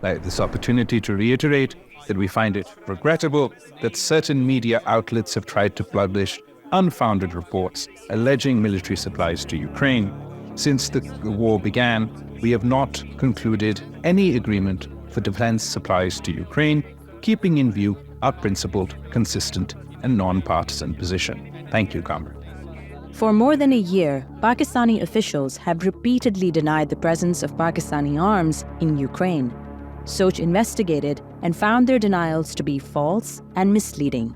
this opportunity to reiterate that we find it regrettable that certain media outlets have tried to publish unfounded reports alleging military supplies to Ukraine. Since the war began, we have not concluded any agreement for defense supplies to Ukraine, keeping in view our principled, consistent, and non-partisan position. Thank you, comrade. For more than a year, Pakistani officials have repeatedly denied the presence of Pakistani arms in Ukraine. Soch investigated and found their denials to be false and misleading.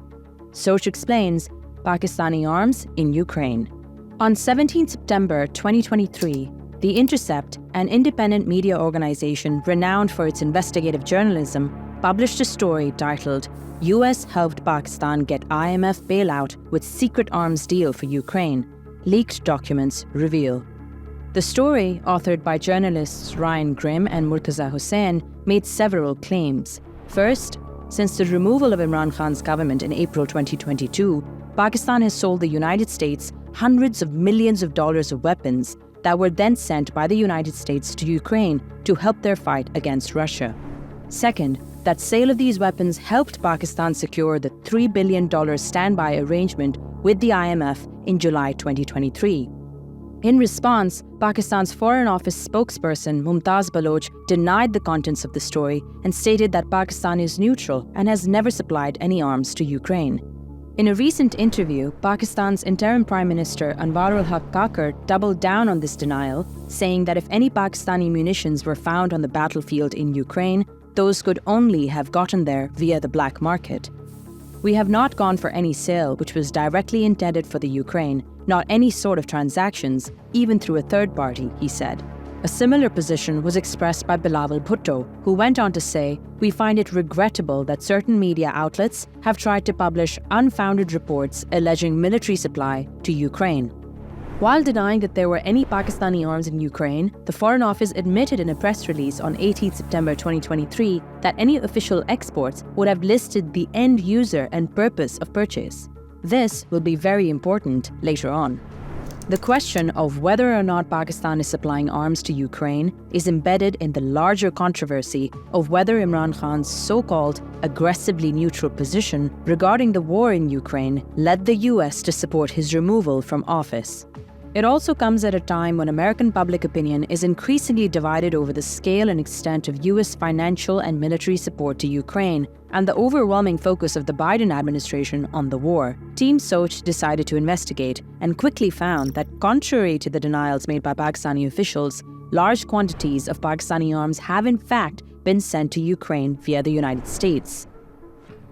Soch explains Pakistani arms in Ukraine. On 17 September 2023, The Intercept, an independent media organization renowned for its investigative journalism, published a story titled "US helped Pakistan get IMF bailout with secret arms deal for Ukraine. Leaked documents reveal." The story, authored by journalists Ryan Grimm and Murtaza Hussain, made several claims. First, since the removal of Imran Khan's government in April 2022, Pakistan has sold the United States hundreds of millions of dollars of weapons that were then sent by the United States to Ukraine to help their fight against Russia. Second, that sale of these weapons helped Pakistan secure the $3 billion standby arrangement with the IMF in July 2023. In response, Pakistan's Foreign Office spokesperson Mumtaz Baloch denied the contents of the story and stated that Pakistan is neutral and has never supplied any arms to Ukraine. In a recent interview, Pakistan's interim Prime Minister Anwarul Haq Kakar doubled down on this denial, saying that if any Pakistani munitions were found on the battlefield in Ukraine, those could only have gotten there via the black market. "We have not gone for any sale which was directly intended for the Ukraine, not any sort of transactions, even through a third party," he said. A similar position was expressed by Bilawal Bhutto, who went on to say, "We find it regrettable that certain media outlets have tried to publish unfounded reports alleging military supply to Ukraine." While denying that there were any Pakistani arms in Ukraine, the Foreign Office admitted in a press release on 18 September 2023 that any official exports would have listed the end user and purpose of purchase. This will be very important later on. The question of whether or not Pakistan is supplying arms to Ukraine is embedded in the larger controversy of whether Imran Khan's so-called aggressively neutral position regarding the war in Ukraine led the US to support his removal from office. It also comes at a time when American public opinion is increasingly divided over the scale and extent of US financial and military support to Ukraine and the overwhelming focus of the Biden administration on the war. Team Soch decided to investigate and quickly found that, contrary to the denials made by Pakistani officials, large quantities of Pakistani arms have in fact been sent to Ukraine via the United States.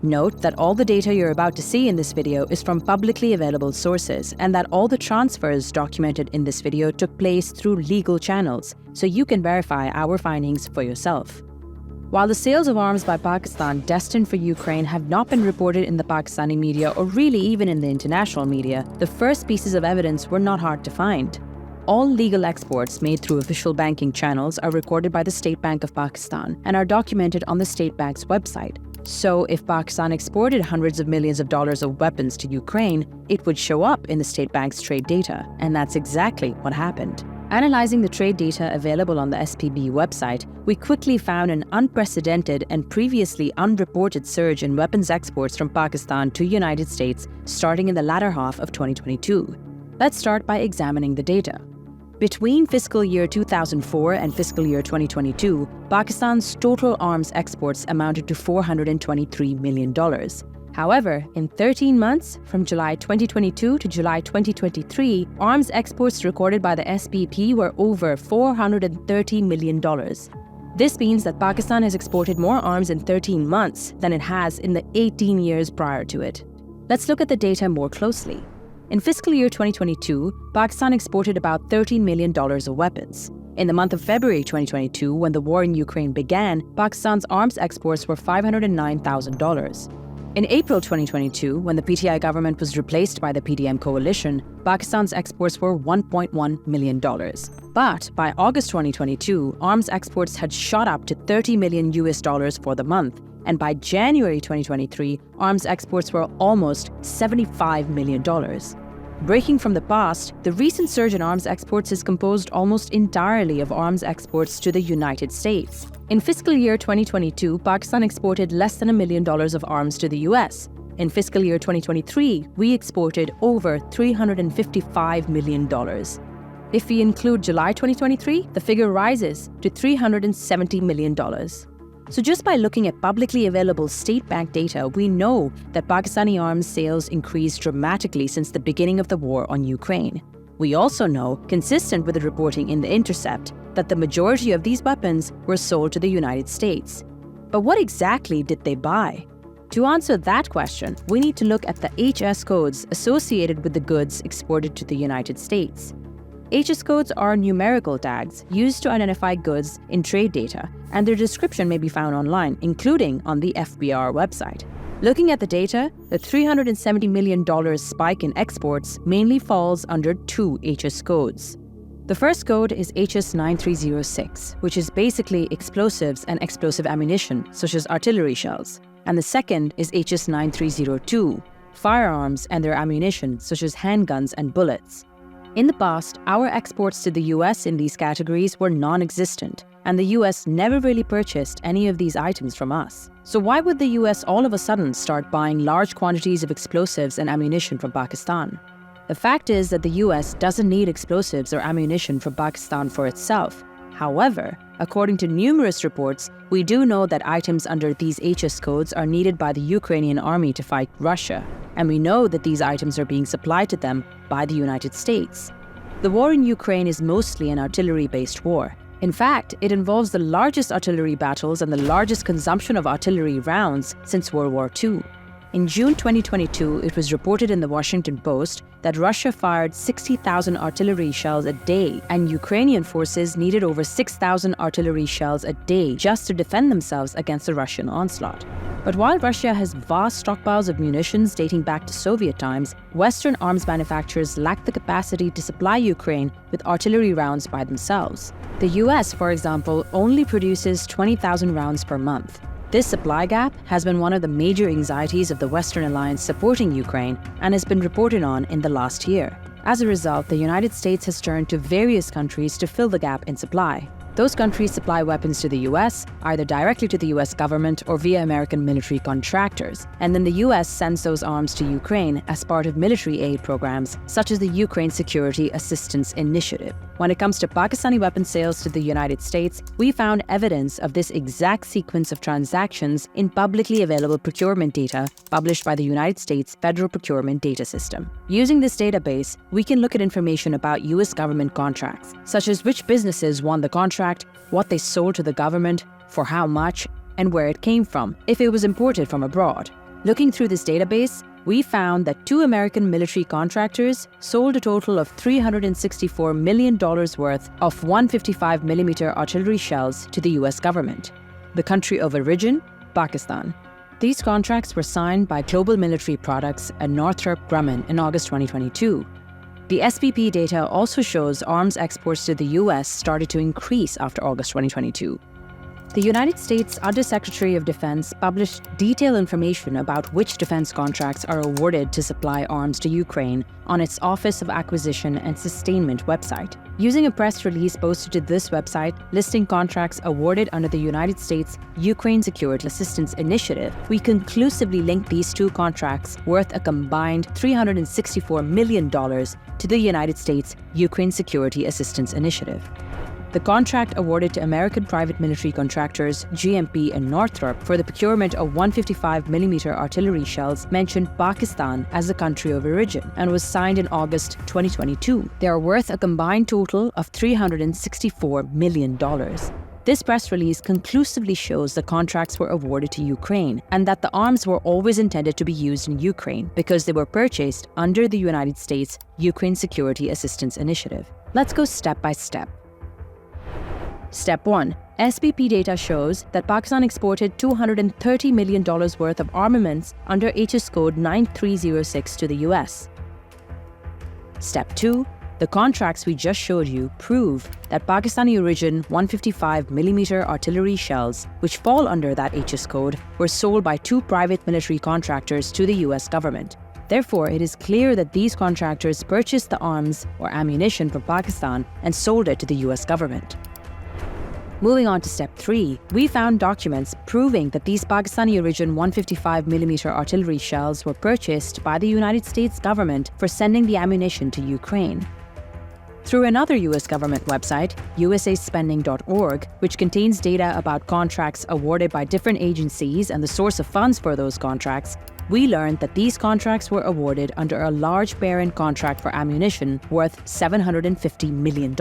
Note that all the data you're about to see in this video is from publicly available sources, and that all the transfers documented in this video took place through legal channels, so you can verify our findings for yourself. While the sales of arms by Pakistan destined for Ukraine have not been reported in the Pakistani media or really even in the international media, the first pieces of evidence were not hard to find. All legal exports made through official banking channels are recorded by the State Bank of Pakistan and are documented on the State Bank's website. So if Pakistan exported hundreds of millions of dollars of weapons to Ukraine, it would show up in the State Bank's trade data, and that's exactly what happened. Analyzing the trade data available on the SPB website, we quickly found an unprecedented and previously unreported surge in weapons exports from Pakistan to the United States starting in the latter half of 2022. Let's start by examining the data. Between fiscal year 2004 and fiscal year 2022, Pakistan's total arms exports amounted to $423 million. However, in 13 months, from July 2022 to July 2023, arms exports recorded by the SPP were over $430 million. This means that Pakistan has exported more arms in 13 months than it has in the 18 years prior to it. Let's look at the data more closely. In fiscal year 2022, Pakistan exported about $13 million of weapons. In the month of February 2022, when the war in Ukraine began, Pakistan's arms exports were $509,000. In April 2022, when the PTI government was replaced by the PDM coalition, Pakistan's exports were $1.1 million. But by August 2022, arms exports had shot up to $30 million for the month, and by January 2023, arms exports were almost $75 million. Breaking from the past, the recent surge in arms exports is composed almost entirely of arms exports to the United States. In fiscal year 2022, Pakistan exported less than $1 million of arms to the US. In fiscal year 2023, we exported over $355 million. If we include July 2023, the figure rises to $370 million. So just by looking at publicly available state bank data, we know that Pakistani arms sales increased dramatically since the beginning of the war on Ukraine. We also know, consistent with the reporting in The Intercept, that the majority of these weapons were sold to the United States. But what exactly did they buy? To answer that question, we need to look at the HS codes associated with the goods exported to the United States. HS codes are numerical tags used to identify goods in trade data, and their description may be found online, including on the FBR website. Looking at the data, the $370 million spike in exports mainly falls under two HS codes. The first code is HS 9306, which is basically explosives and explosive ammunition, such as artillery shells. And the second is HS 9302, firearms and their ammunition, such as handguns and bullets. In the past, our exports to the US in these categories were non-existent, and the US never really purchased any of these items from us. So why would the US all of a sudden start buying large quantities of explosives and ammunition from Pakistan? The fact is that the US doesn't need explosives or ammunition from Pakistan for itself. However, according to numerous reports, we do know that items under these HS codes are needed by the Ukrainian army to fight Russia, and we know that these items are being supplied to them by the United States. The war in Ukraine is mostly an artillery-based war. In fact, it involves the largest artillery battles and the largest consumption of artillery rounds since World War II. In June 2022, it was reported in the Washington Post that Russia fired 60,000 artillery shells a day, and Ukrainian forces needed over 6,000 artillery shells a day just to defend themselves against the Russian onslaught. But while Russia has vast stockpiles of munitions dating back to Soviet times, Western arms manufacturers lack the capacity to supply Ukraine with artillery rounds by themselves. The US, for example, only produces 20,000 rounds per month. This supply gap has been one of the major anxieties of the Western alliance supporting Ukraine and has been reported on in the last year. As a result, the United States has turned to various countries to fill the gap in supply. Those countries supply weapons to the US, either directly to the US government or via American military contractors, and then the US sends those arms to Ukraine as part of military aid programs such as the Ukraine Security Assistance Initiative. When it comes to Pakistani weapon sales to the United States, we found evidence of this exact sequence of transactions in publicly available procurement data published by the United States Federal Procurement Data System. Using this database, we can look at information about US government contracts, such as which businesses won the contract, what they sold to the government, for how much, and where it came from, if it was imported from abroad. Looking through this database, we found that two American military contractors sold a total of $364 million worth of 155mm artillery shells to the US government. The country of origin, Pakistan. These contracts were signed by Global Military Products and Northrop Grumman in August 2022. The SPP data also shows arms exports to the US started to increase after August 2022. The United States Undersecretary of Defense published detailed information about which defense contracts are awarded to supply arms to Ukraine on its Office of Acquisition and Sustainment website. Using a press release posted to this website listing contracts awarded under the United States Ukraine Security Assistance Initiative, we conclusively linked these two contracts worth a combined $364 million to the United States Ukraine Security Assistance Initiative. The contract awarded to American private military contractors GMP and Northrop for the procurement of 155mm artillery shells mentioned Pakistan as the country of origin and was signed in August 2022. They are worth a combined total of $364 million. This press release conclusively shows the contracts were awarded to Ukraine and that the arms were always intended to be used in Ukraine because they were purchased under the United States Ukraine Security Assistance Initiative. Let's go step by step. Step 1. SPP data shows that Pakistan exported $230 million worth of armaments under HS code 9306 to the US. Step 2. The contracts we just showed you prove that Pakistani origin 155mm artillery shells, which fall under that HS code, were sold by two private military contractors to the US government. Therefore, it is clear that these contractors purchased the arms or ammunition from Pakistan and sold it to the US government. Moving on to step 3, we found documents proving that these Pakistani origin 155mm artillery shells were purchased by the United States government for sending the ammunition to Ukraine. Through another US government website, usaspending.org, which contains data about contracts awarded by different agencies and the source of funds for those contracts, we learned that these contracts were awarded under a large parent contract for ammunition worth $750 million.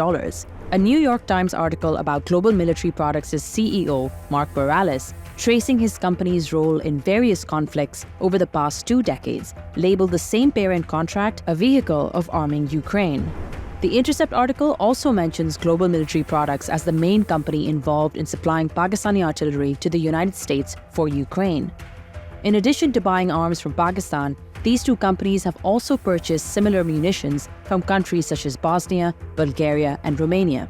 A New York Times article about Global Military Products' CEO, Mark Morales, tracing his company's role in various conflicts over the past 2 decades, labeled the same parent contract a vehicle of arming Ukraine. The Intercept article also mentions Global Military Products as the main company involved in supplying Pakistani artillery to the United States for Ukraine. In addition to buying arms from Pakistan, these 2 companies have also purchased similar munitions from countries such as Bosnia, Bulgaria, and Romania.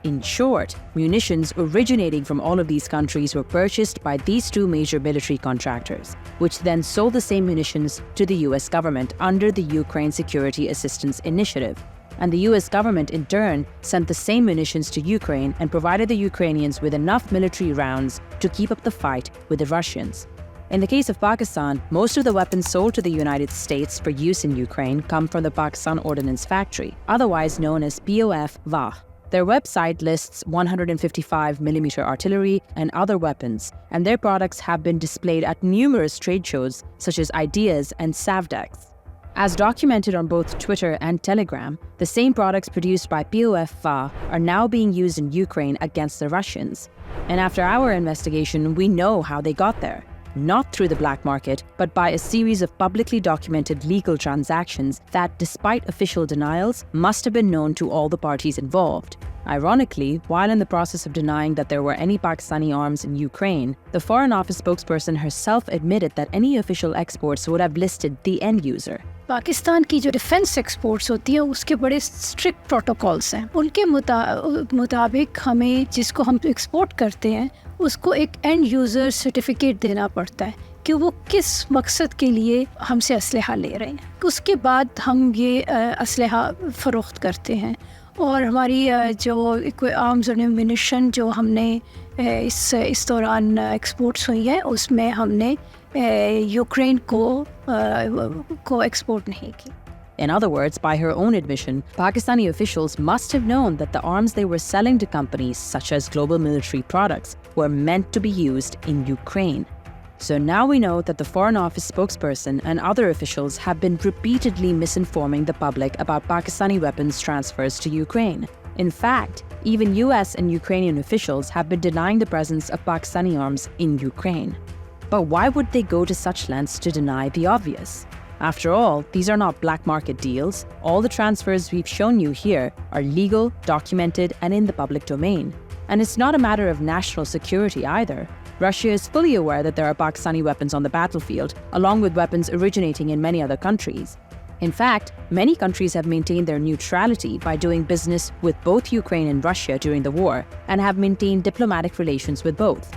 In short, munitions originating from all of these countries were purchased by these 2 major military contractors, which then sold the same munitions to the US government under the Ukraine Security Assistance Initiative. And the US government, in turn, sent the same munitions to Ukraine and provided the Ukrainians with enough military rounds to keep up the fight with the Russians. In the case of Pakistan, most of the weapons sold to the United States for use in Ukraine come from the Pakistan Ordnance Factory, otherwise known as POF-VAH. Their website lists 155mm artillery and other weapons, and their products have been displayed at numerous trade shows such as Ideas and Savdex. As documented on both Twitter and Telegram, the same products produced by POF-VAH are now being used in Ukraine against the Russians. And after our investigation, we know how they got there. Not through the black market, but by a series of publicly documented legal transactions that, despite official denials, must have been known to all the parties involved. Ironically, while in the process of denying that there were any Pakistani arms in Ukraine, the Foreign Office spokesperson herself admitted that any official exports would have listed the end user. Pakistan की जो defence exports होती हैं उसके बड़े strict protocols हैं। उनके मुताबिक हमें जिसको हम एक्सपोर्ट करते हैं उसको एक एंड यूज़र सर्टिफिकेट देना पड़ता है कि वो किस मकसद के लिए हमसे असलहा ले रहे हैं। उसके बाद हम ये असलहा फ़रोख्त करते हैं और हमारी जो आर्म्स और एम्यूनिशन जो हमने इस दौरान एक्सपोर्ट्स हुई हैं उसमें हमने यूक्रेन को एक्सपोर्ट नहीं की। In other words, by her own admission, Pakistani officials must have known that the arms they were selling to companies such as Global Military Products were meant to be used in Ukraine. So now we know that the Foreign Office spokesperson and other officials have been repeatedly misinforming the public about Pakistani weapons transfers to Ukraine. In fact, even US and Ukrainian officials have been denying the presence of Pakistani arms in Ukraine. But why would they go to such lengths to deny the obvious? After all, these are not black market deals. All the transfers we've shown you here are legal, documented, and in the public domain. And it's not a matter of national security either. Russia is fully aware that there are Pakistani weapons on the battlefield, along with weapons originating in many other countries. In fact, many countries have maintained their neutrality by doing business with both Ukraine and Russia during the war, and have maintained diplomatic relations with both.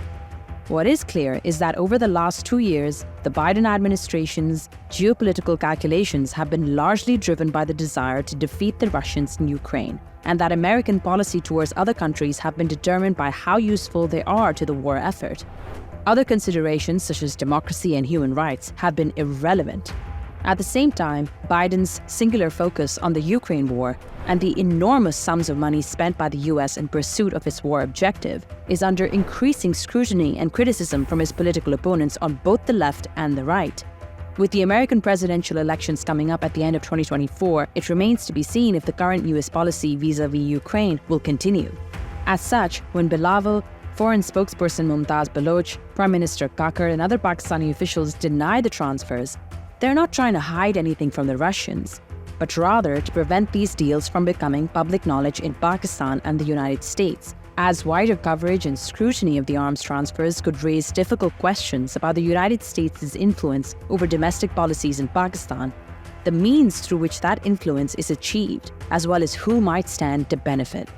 What is clear is that over the last 2 years, the Biden administration's geopolitical calculations have been largely driven by the desire to defeat the Russians in Ukraine, and that American policy towards other countries have been determined by how useful they are to the war effort. Other considerations, such as democracy and human rights, have been irrelevant. At the same time, Biden's singular focus on the Ukraine war and the enormous sums of money spent by the US in pursuit of its war objective is under increasing scrutiny and criticism from his political opponents on both the left and the right. With the American presidential elections coming up at the end of 2024, it remains to be seen if the current US policy vis-a-vis Ukraine will continue. As such, when Bilawal, Foreign spokesperson Mumtaz Baloch, Prime Minister Kakar, and other Pakistani officials deny the transfers, they're not trying to hide anything from the Russians, but rather to prevent these deals from becoming public knowledge in Pakistan and the United States, as wider coverage and scrutiny of the arms transfers could raise difficult questions about the United States' influence over domestic policies in Pakistan, the means through which that influence is achieved, as well as who might stand to benefit.